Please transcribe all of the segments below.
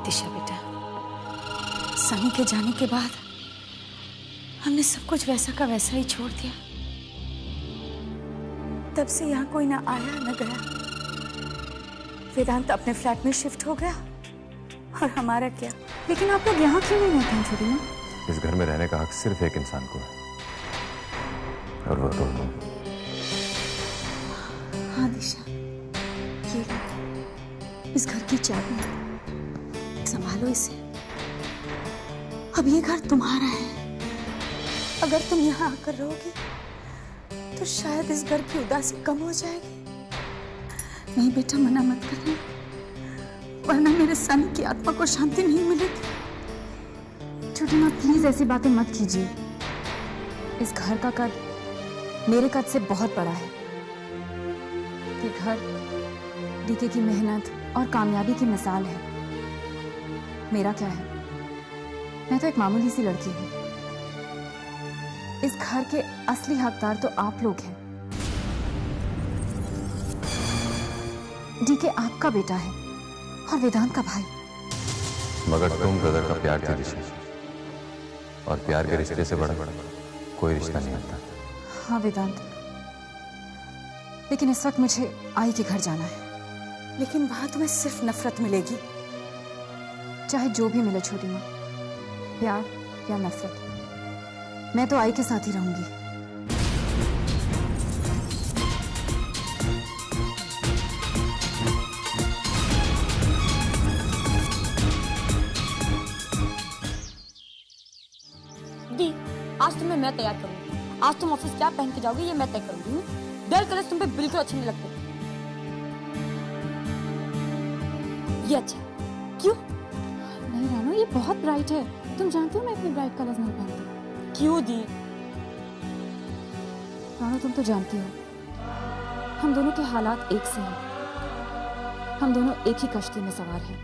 दिशा बेटा, सनी के जाने के बाद हमने सब कुछ वैसा का वैसा ही छोड़ दिया। तब से यहाँ कोई ना आया न गया। वेदांत अपने फ्लैट में शिफ्ट हो गया और हमारा क्या। लेकिन आप लोग यहाँ क्यों नहीं रहते हैं छोटी माँ? इस घर में रहने का हक सिर्फ एक इंसान को है, और वो तो तुम। हाँ दिशा, ये लो, इस घर की चाबी, संभालो इसे। अब ये घर तुम्हारा है। अगर तुम यहाँ आकर रहोगी तो शायद इस घर की उदासी कम हो जाएगी। नहीं बेटा, मना मत करना, वरना मेरे सनी की आत्मा को शांति नहीं मिलेगी। छोटी माँ प्लीज ऐसी बातें मत कीजिए। इस घर का कद मेरे कद से बहुत बड़ा है। ये घर डीके की मेहनत और कामयाबी की मिसाल है। मेरा क्या है, मैं तो एक मामूली सी लड़की हूँ। इस घर के असली हकदार तो आप लोग हैं। डीके आपका बेटा है और वेदांत का भाई। मगर तुम ब्रदर का प्यार थी दिशा, और प्यार के रिश्ते से बड़ा कोई रिश्ता नहीं होता। हाँ वेदांत, लेकिन इस वक्त मुझे आई के घर जाना है। लेकिन वहां तुम्हें सिर्फ नफरत मिलेगी। चाहे जो भी मिले छोटी माँ, प्यार या नफरत, मैं तो आई के साथ ही रहूंगी। दी, आज तुम्हें मैं तैयार करूंगी। आज तुम ऑफिस क्या पहन के जाओगी ये मैं तय करूंगी। डल कलर्स तुम पे बिल्कुल अच्छे नहीं लगते। ये अच्छा है। क्यों? नहीं रानू, ये बहुत ब्राइट है। तुम जानती हो मैं इतने ब्राइट कलर्स नहीं पहनती। क्यों दी? रानू तुम तो जानती हो हम दोनों के हालात एक से हैं। हम दोनों एक ही कश्ती में सवार हैं।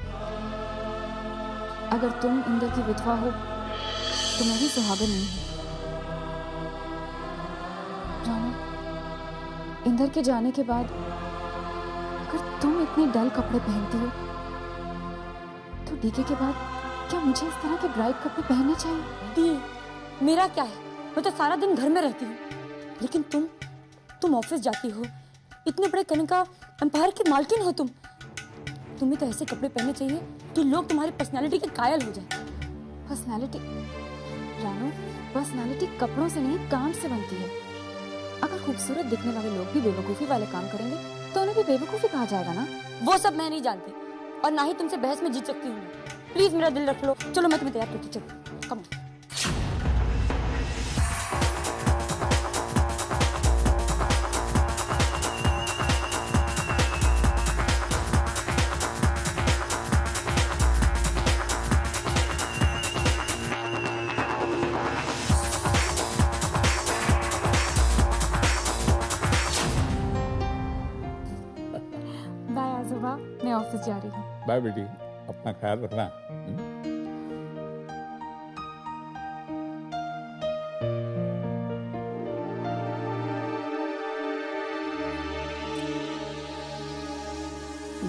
अगर तुम इंदर की विधवा हो तो मैं भी सुहागन नहीं हूं। रानू, इंदर के जाने के बाद अगर तुम इतने डल कपड़े पहनती हो तो डीके के बाद क्या मुझे इस तरह के ब्राइट कपड़े पहनने चाहिए? दी, मेरा क्या है, मैं तो सारा दिन घर में रहती हूँ। लेकिन तुम ऑफिस जाती हो, इतने बड़े कनिका एम्पायर की मालकिन हो तुम। तुम्हें तो ऐसे कपड़े पहनने चाहिए कि लोग तुम्हारी पर्सनालिटी के कायल हो जाए। पर्सनालिटी? रानू, पर्सनालिटी कपड़ों से नहीं काम से बनती है। अगर खूबसूरत दिखने वाले लोग भी बेवकूफी वाले काम करेंगे तो उन्हें भी बेवकूफी कहा जाएगा ना। वो सब मैं नहीं जानती और ना ही तुमसे बहस में जीत सकती हूँ। प्लीज मेरा दिल रख लो। चलो मैं तुम्हें तैयार करती हूँ। चलो कम। मैं ऑफिस जा रही हूँ। बाय बेटी, अपना ख्याल रखना।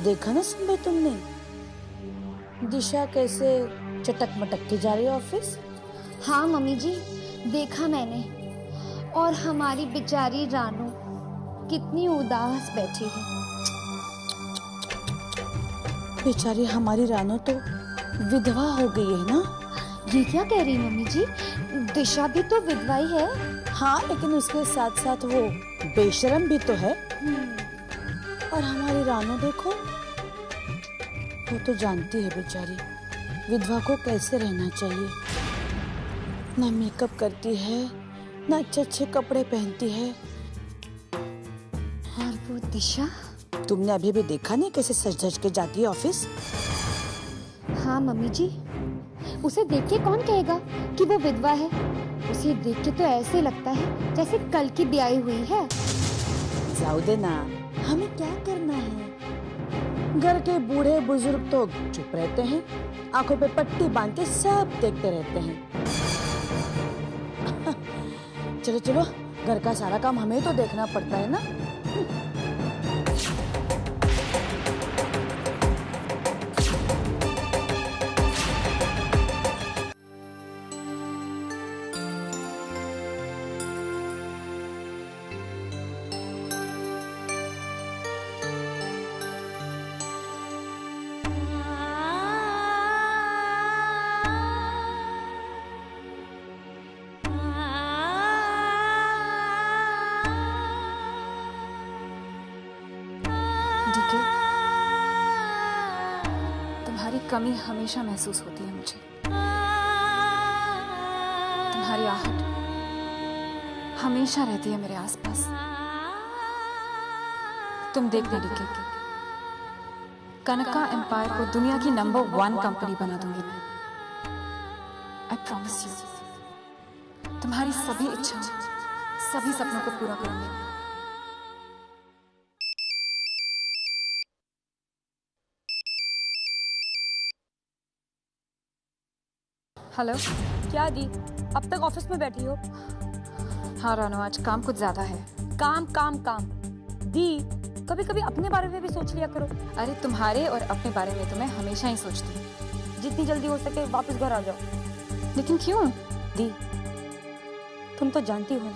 देखा ना सुनबे तुमने, दिशा कैसे चटक मटक के जा रही है ऑफिस। हाँ मम्मी जी, देखा मैंने। और हमारी बेचारी रानू कितनी उदास बैठी है। बेचारी हमारी रानू तो विधवा हो गई है ना। ये क्या कह रही मम्मी जी, दिशा भी तो विधवा ही है। हाँ, लेकिन उसके साथ साथ वो बेशरम भी तो है। और हमारी रानू देखो, वो तो जानती है बेचारी विधवा को कैसे रहना चाहिए। ना मेकअप करती है, ना अच्छे अच्छे कपड़े पहनती है। और वो दिशा, तुमने अभी भी देखा नहीं कैसे सज धज के जाती है ऑफिस। हाँ मम्मी जी, उसे देख के कौन कहेगा कि वो विधवा है। उसे देख के तो ऐसे लगता है जैसे कल की ब्याही हुई है। जाओ दे ना, हमें क्या करना है। घर के बूढ़े बुजुर्ग तो चुप रहते हैं, आंखों पे पट्टी बांध के सब देखते रहते हैं। चलो चलो, घर का सारा काम हमें तो देखना पड़ता है ना। कमी हमेशा महसूस होती है मुझे। तुम्हारी आहट हमेशा रहती है मेरे आसपास। तुम देखने डीके, कनका एम्पायर को दुनिया की नंबर 1 कंपनी बना दूंगी मैं। I promise you. तुम्हारी सभी इच्छाओं, सभी सपनों को पूरा करूंगी मैं। हेलो। क्या दी, अब तक ऑफिस में बैठी हो? हाँ रानो, आज काम कुछ ज्यादा है। काम काम काम। दी, कभी कभी अपने बारे में भी सोच लिया करो। अरे तुम्हारे और अपने बारे में तो मैं हमेशा ही सोचती हूँ। जितनी जल्दी हो सके वापस घर आ जाओ। लेकिन क्यों? दी, तुम तो जानती हो ना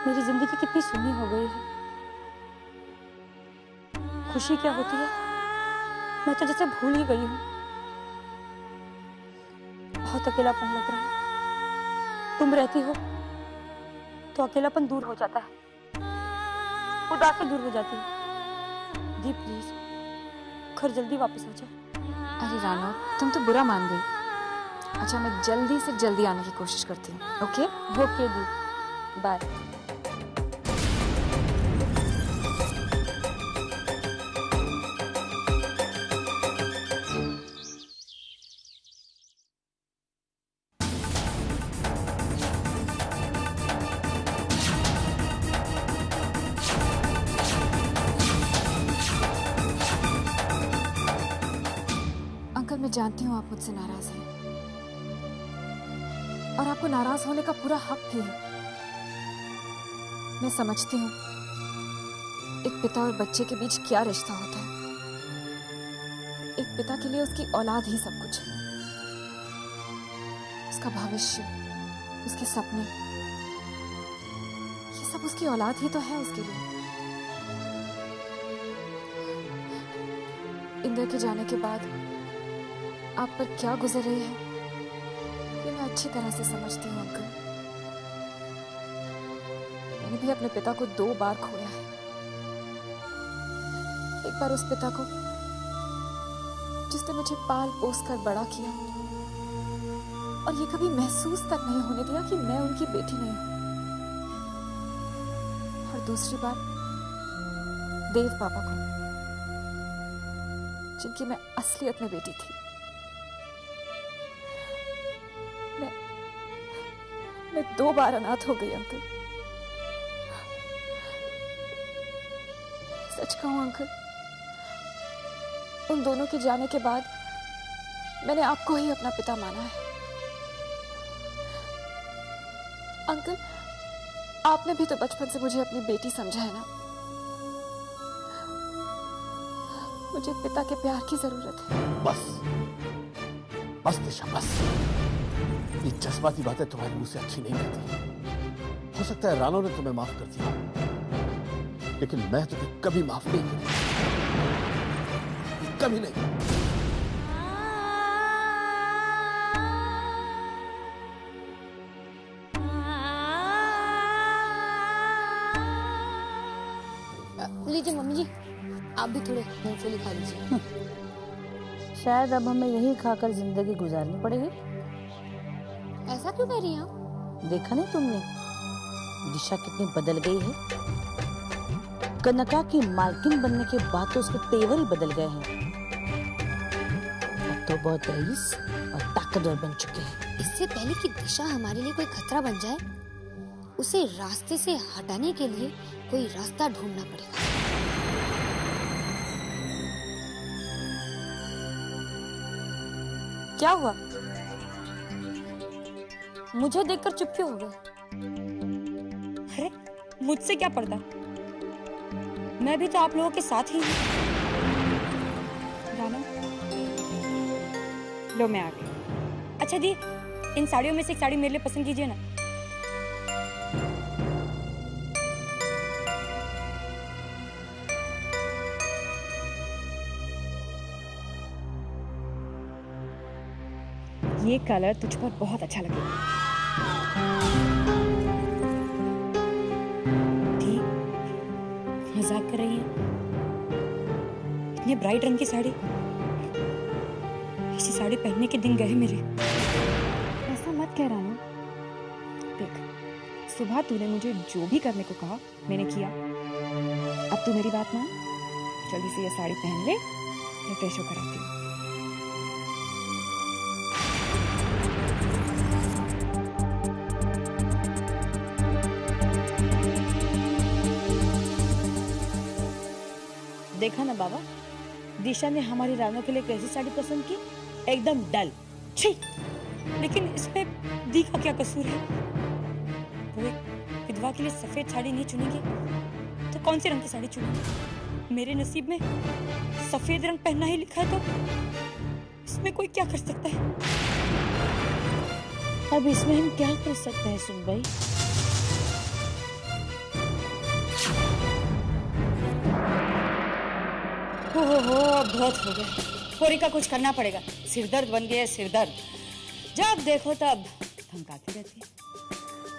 मेरी जिंदगी कितनी सूनी हो गई है। खुशी क्या होती है मैं तो जैसे भूल ही गई हूँ। बहुत अकेलापन लग रहा है। तुम रहती हो तो अकेलापन दूर हो जाता है, उदासी दूर हो जाती है। दी प्लीज घर जल्दी वापस आ जाओ। अरे रानो, तुम तो बुरा मान गई। अच्छा, मैं जल्दी से जल्दी आने की कोशिश करती हूँ। ओके ओके दी, बाय। अंकल, मैं जानती हूँ आप मुझसे नाराज हैं और आपको नाराज होने का पूरा हक भी है। मैं समझती हूँ एक पिता और बच्चे के बीच क्या रिश्ता होता है। एक पिता के लिए उसकी औलाद ही सब कुछ है। उसका भविष्य, उसके सपने, ये सब उसकी औलाद ही तो है उसके लिए। इंदर के जाने के बाद आप पर क्या गुजर रही है ये मैं अच्छी तरह से समझती हूँ अंकल। मैंने भी अपने पिता को 2 बार खोया है। एक बार उस पिता को जिसने मुझे पाल पोस कर बड़ा किया और ये कभी महसूस तक नहीं होने दिया कि मैं उनकी बेटी नहीं हूं। और दूसरी बार देव पापा को, जिनकी मैं असलियत में बेटी थी। मैं 2 बार अनाथ हो गई अंकल। सच कहूं अंकल, उन दोनों के जाने के बाद मैंने आपको ही अपना पिता माना है। अंकल, आपने भी तो बचपन से मुझे अपनी बेटी समझा है ना। मुझे पिता के प्यार की जरूरत है। बस बस दिशा, बस। ये जज्बाती बातें तुम्हारे मुंह से अच्छी नहीं लगती। हो सकता है रानो ने तुम्हें माफ कर दिया, लेकिन मैं तुम्हें कभी माफ नहीं करूंगा, कभी नहीं। लीजिए मम्मी जी, आप भी थोड़े मूंगफली खा लीजिए। शायद अब हमें यही खाकर जिंदगी गुजारनी पड़ेगी। ऐसा क्यों कह रही हैं आप? देखा नहीं तुमने दिशा कितनी बदल गई है। कनका की मालकिन बनने के बाद तो उसके तेवर ही बदल गए हैं। अब तो बहुत रईस और ताकतवर बन चुके हैं। इससे पहले कि दिशा हमारे लिए कोई खतरा बन जाए, उसे रास्ते से हटाने के लिए कोई रास्ता ढूंढना पड़ेगा। क्या हुआ? मुझे देखकर चुप क्यों हो गए? अरे मुझसे क्या पड़ता, मैं भी तो आप लोगों के साथ ही हूँ। रानो, लो मैं आ गई। अच्छा दी, इन साड़ियों में से एक साड़ी मेरे लिए पसंद कीजिए ना। ये कलर तुझ पर बहुत अच्छा लगेगा। दी, मजाक कर रही है? इतनी ब्राइट रंग की साड़ी ऐसी साड़ी पहनने के दिन गए मेरे। ऐसा मत कह रानू। देख, सुबह तूने मुझे जो भी करने को कहा मैंने किया। अब तू मेरी बात मान, जल्दी से ये साड़ी पहन ले, मैं फ्रेश होकर आती हूँ। देखा ना बाबा, दिशा ने हमारी रानों के लिए कैसी साड़ी पसंद की, एकदम डल। छी! लेकिन इसमें दी का क्या कसूर है? वो एक विधवा के लिए सफेद साड़ी नहीं चुनेंगे तो कौन से रंग की साड़ी चुनेंगे? मेरे नसीब में सफेद रंग पहनना ही लिखा है, तो इसमें कोई क्या कर सकता है? अब इसमें हम क्या कर सकते हैं सुन भाई? हो बहुत हो गया। पोरी का कुछ करना पड़ेगा। सिरदर्द बन गया, सिरदर्द। जब देखो तब धमकाती रहती है।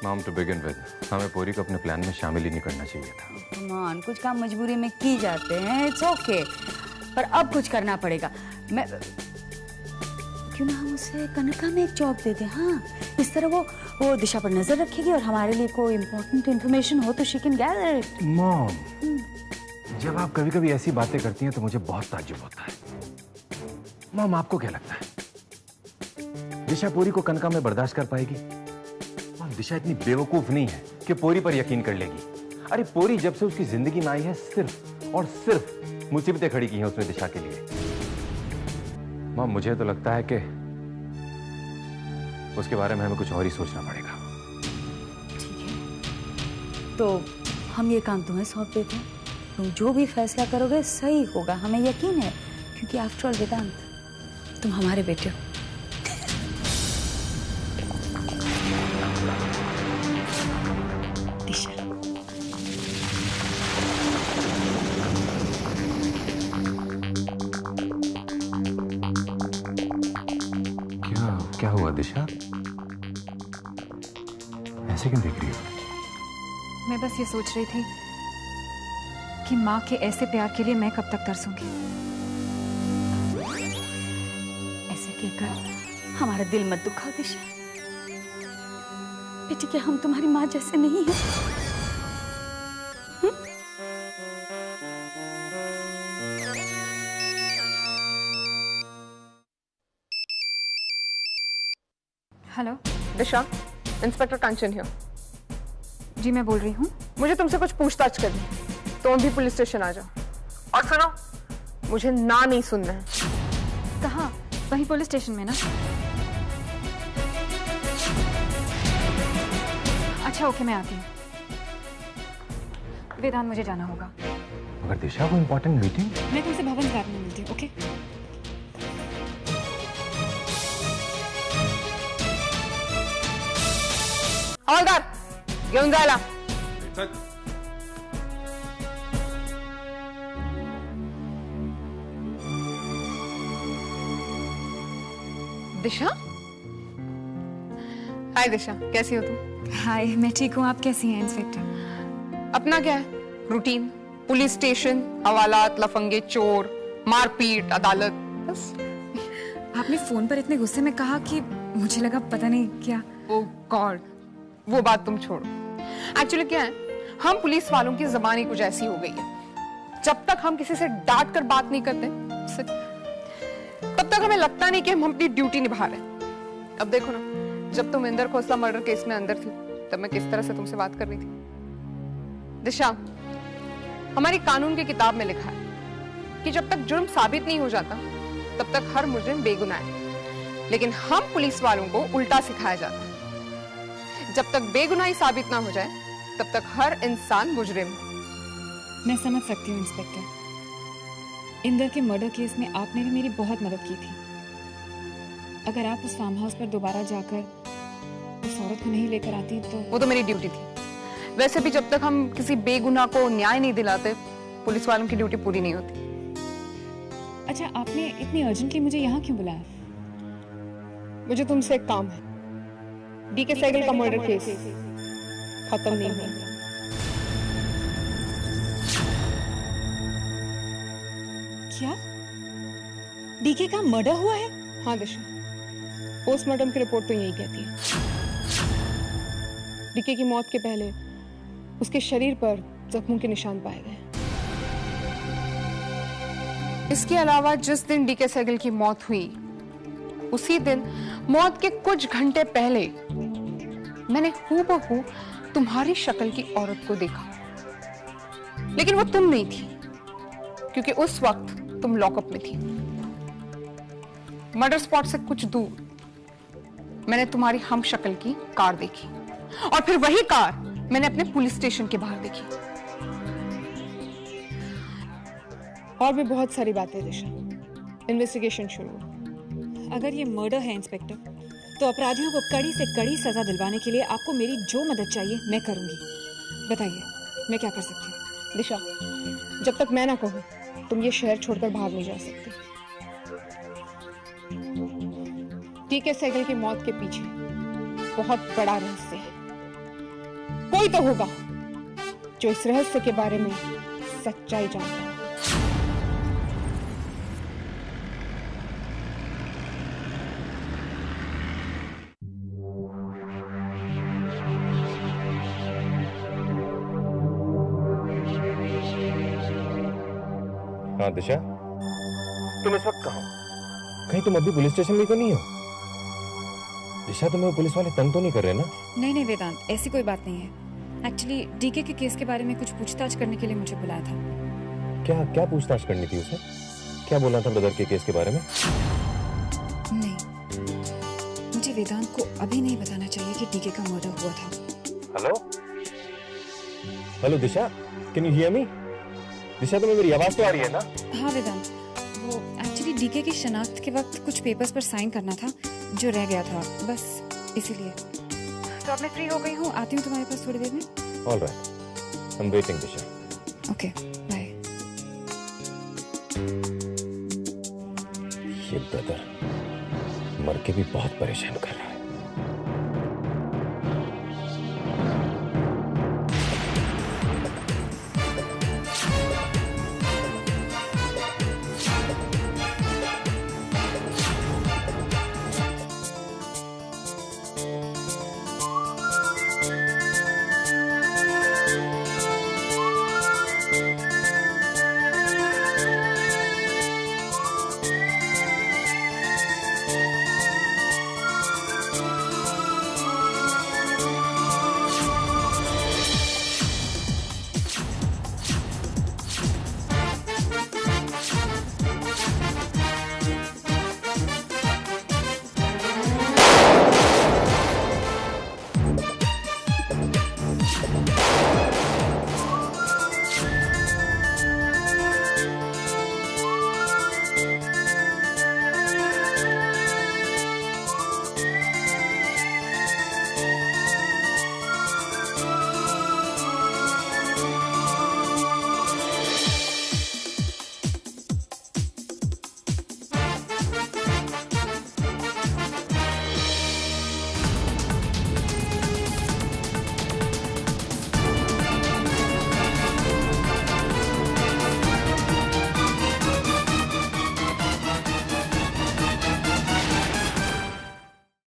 मॉम, टू बिगिन विद, हमें पोरी को अपने प्लान में शामिल ही नहीं करना चाहिए था। कमान, कुछ काम मजबूरी में की जाते हैं, इट्स ओके। पर अब कुछ करना पड़ेगा। मैं क्यों ना हम उसे कनका में एक जॉब दे दें? हाँ, इस तरह वो दिशा पर नजर रखेगी और हमारे लिए कोई इम्पोर्टेंट इन्फॉर्मेशन हो तो she can gather it. Mom, जब आप कभी कभी ऐसी बातें करती हैं तो मुझे बहुत ताज्जुब होता है। मॉम, आपको क्या लगता है दिशा पोरी को कनका में बर्दाश्त कर पाएगी? मॉम, दिशा इतनी बेवकूफ नहीं है कि पोरी पर यकीन कर लेगी। अरे पोरी जब से उसकी जिंदगी में आई है, सिर्फ और सिर्फ मुसीबतें खड़ी की हैं उसने दिशा के लिए। मॉम, मुझे तो लगता है कि उसके बारे में हमें कुछ और ही सोचना पड़ेगा। ठीक है, तो हम ये काम तुम्हें सौंप देते हैं। तुम जो भी फैसला करोगे सही होगा, हमें यकीन है, क्योंकि आफ्टर ऑल वेदांत, तुम हमारे बेटे हो। दिशा, क्या हुआ दिशा? ऐसे क्यों देख रही हो? मैं बस ये सोच रही थी कि माँ के ऐसे प्यार के लिए मैं कब तक तरसूंगी। ऐसे कहकर हमारा दिल मत दुखाओ दिशा। बेटी, क्या हम तुम्हारी माँ जैसे नहीं हैं? Hello Disha, inspector Kanchan here. जी, मैं बोल रही हूँ। मुझे तुमसे कुछ पूछताछ करनी है, तुम भी पुलिस स्टेशन आ जाओ। और सुनो, मुझे ना नहीं सुनना है। कहाँ? वहीं पुलिस स्टेशन में ना? अच्छा ओके, मैं आती हूँ। वेदांत, मुझे जाना होगा। मगर दिशा, वो इम्पोर्टेंट मीटिंग। मैं तुमसे भवन घाट में मिलती हूँ, ओके? हवलदार, घेऊन जायला। दिशा? हाय दिशा, कैसी हो तुम? हाय, मैं ठीक हूँ। आप कैसी हैं इंस्पेक्टर? अपना क्या है, रूटीन, पुलिस स्टेशन, हवालात, लफंगे, चोर, मारपीट, अदालत, बस। आपने फोन पर इतने गुस्से में कहा कि मुझे लगा पता नहीं क्या। ओह गॉड, वो बात तुम छोड़ो। एक्चुअली क्या है, हम पुलिस वालों की ज़बान ही कुछ ऐसी हो गई है। जब तक हम किसी से डांट कर बात नहीं करते तब तक हमें लगता नहीं कि हम अपनी ड्यूटी निभा रहे हैं। अब देखो ना, जब तुम इंदर खोसला मर्डर केस में अंदर थी तब मैं किस तरह से तुमसे बात कर रही थी। दिशा, हमारी कानून की किताब में लिखा है कि जब तक जुर्म साबित नहीं हो जाता तब तक हर मुजरिम बेगुनाह है। लेकिन हम पुलिस वालों को उल्टा सिखाया जाता है, जब तक बेगुनाही साबित ना हो जाए तब तक हर इंसान मुजरिम। मैं समझ सकती हूँ इंस्पेक्टर। इंदर के मर्डर केस में आपने भी मेरी बहुत मदद की थी। अगर आप उस फार्म हाउस पर दोबारा जाकर उस औरत को नहीं लेकर आती तो। वो तो मेरी ड्यूटी थी। वैसे भी जब तक हम किसी बेगुनाह को न्याय नहीं दिलाते, पुलिस वालों की ड्यूटी पूरी नहीं होती। अच्छा, आपने इतनी अर्जेंटली मुझे यहाँ क्यों बुलाया? मुझे तुमसे एक काम है। डीके सहगल का मर्डर केस खत्म नहीं हुआ। क्या? डीके का मर्डर हुआ है? हाँ दिशा, पोस्टमार्टम की रिपोर्ट तो यही कहती है। डीके की मौत के पहले उसके शरीर पर जख्मों के निशान पाए गए। इसके अलावा जिस दिन डीके सहगल की मौत हुई उसी दिन मौत के कुछ घंटे पहले मैंने हूबहू तुम्हारी शक्ल की औरत को देखा, लेकिन वो तुम नहीं थी क्योंकि उस वक्त तुम लॉकअप में थी। मर्डर स्पॉट से कुछ दूर मैंने तुम्हारी हम शक्ल की कार देखी और फिर वही कार मैंने अपने पुलिस स्टेशन के बाहर देखी। और भी बहुत सारी बातें दिशा। इन्वेस्टिगेशन शुरू। अगर ये मर्डर है इंस्पेक्टर, तो अपराधियों को कड़ी से कड़ी सजा दिलवाने के लिए आपको मेरी जो मदद चाहिए मैं करूंगी। बताइए मैं क्या कर सकती हूँ? दिशा, जब तक मैं ना कहूं तुम ये शहर छोड़कर बाहर नहीं जा सकती। डीके सहगल की मौत के पीछे बहुत बड़ा रहस्य है। कोई तो होगा जो इस रहस्य के बारे में सच्चाई जानता है। हाँ दिशा, तुम इस वक्त कहाँ हो? कहीं तुम अभी पुलिस स्टेशन में तो नहीं हो? दिशा, तुम्हें पुलिस वाले तंग तो नहीं कर रहे ना? नहीं वेदांत, ऐसी कोई बात नहीं है। एक्चुअली डीके के केस के बारे में कुछ पूछताछ करने के लिए मुझे बुलाया था। क्या क्या पूछताछ करनी थी उसे? क्या बोलना था ब्रदर के केस के बारे में? नहीं, मुझे वेदांत को अभी नहीं बताना चाहिए कि डीके का मर्डर हुआ था। Hello hello Disha, can you hear me? Disha, तुम्हें मेरी आवाज तो आ रही है ना? हाँ वेदांत, वो एक्चुअली डीके की शनाख्त के वक्त कुछ पेपर्स पर साइन करना था जो रह गया था, बस इसीलिए। तो अब मैं फ्री हो गई हूँ, आती हूँ तुम्हारे पास थोड़ी देर में। All right, I am waiting Disha. Okay bye. ये ब्रदर मर के भी बहुत परेशान कर रहा है।